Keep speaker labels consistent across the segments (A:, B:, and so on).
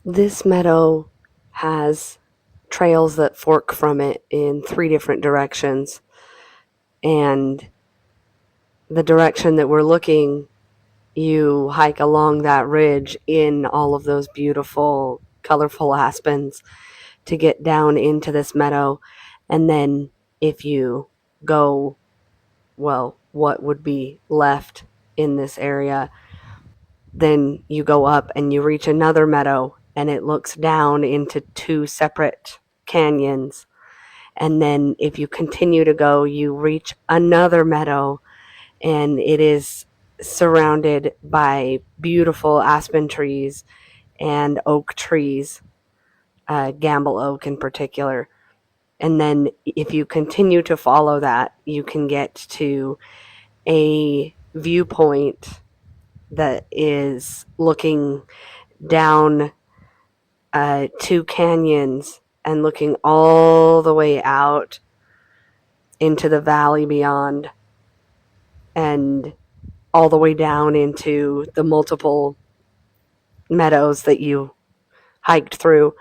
A: This meadow has trails that fork from it in 3 different directions, and the direction that we're looking, you hike along that ridge in all of those beautiful, colorful aspens to get down into this meadow. And then if you go, well, what would be left in this area, then you go up and you reach another meadow, and it looks down into 2 separate canyons. And then if you continue to go, you reach another meadow, and it is surrounded by beautiful aspen trees and oak trees, gamble oak in particular. And then if you continue to follow that, you can get to a viewpoint that is looking down 2 canyons and looking all the way out into the valley beyond, and all the way down into the multiple meadows that you hiked through.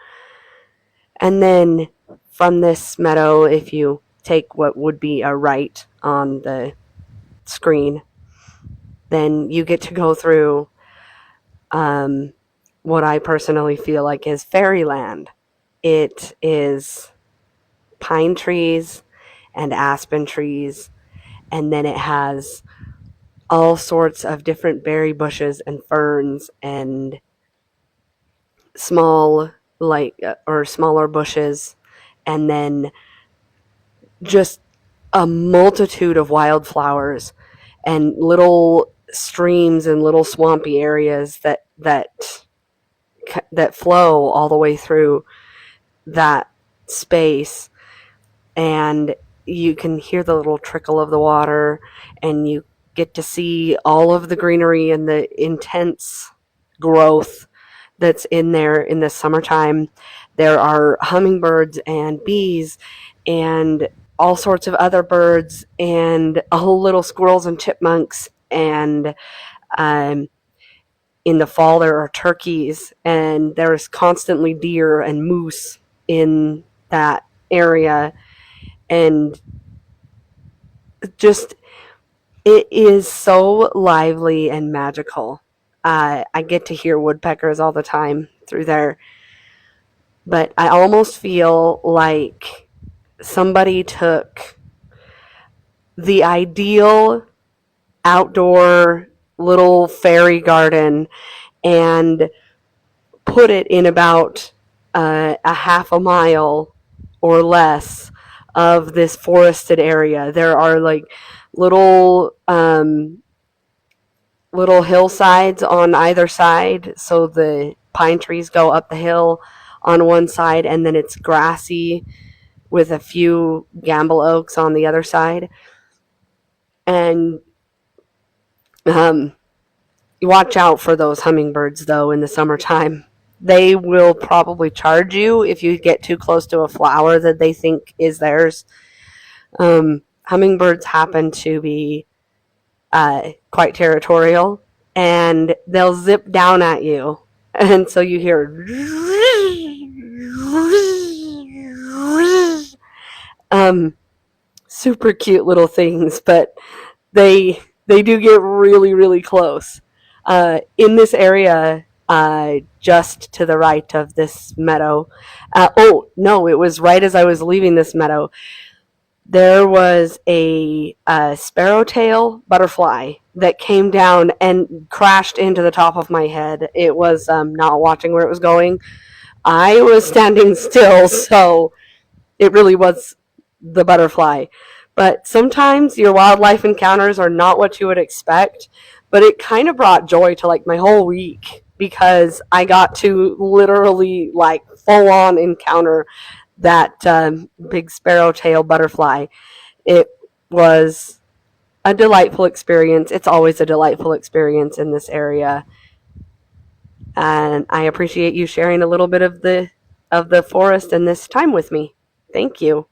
A: And then from this meadow, if you take what would be a right on the screen, then you get to go through what I personally feel like is fairyland. It is pine trees and aspen trees, and then it has all sorts of different berry bushes and ferns and small, like, or smaller bushes, and then just a multitude of wildflowers and little streams and little swampy areas that flow all the way through that space. And you can hear the little trickle of the water, and you get to see all of the greenery and the intense growth that's in there in the summertime. There are hummingbirds and bees and all sorts of other birds and little squirrels and chipmunks. And um, in the fall, there are turkeys, and there's constantly deer and moose in that area. And just, it is so lively and magical. I get to hear woodpeckers all the time through there, but I almost feel like somebody took the ideal outdoor little fairy garden and put it in about a half a mile or less of this forested area. There are like little little hillsides on either side, so the pine trees go up the hill on one side, and then it's grassy with a few gamble oaks on the other side. And you watch out for those hummingbirds, though, in the summertime. They will probably charge you if you get too close to a flower that they think is theirs. Hummingbirds happen to be quite territorial, and they'll zip down at you. And so you hear super cute little things, but they do get really, really close. In this area, just to the right of this meadow, oh, no, it was right as I was leaving this meadow, there was a sparrowtail butterfly that came down and crashed into the top of my head. It was not watching where it was going. I was standing still, so it really was the butterfly. But sometimes your wildlife encounters are not what you would expect, but it kind of brought joy to like my whole week, because I got to literally like full on encounter that big sparrowtail butterfly. It was a delightful experience. It's always a delightful experience in this area, and I appreciate you sharing a little bit of the forest and this time with me. Thank you.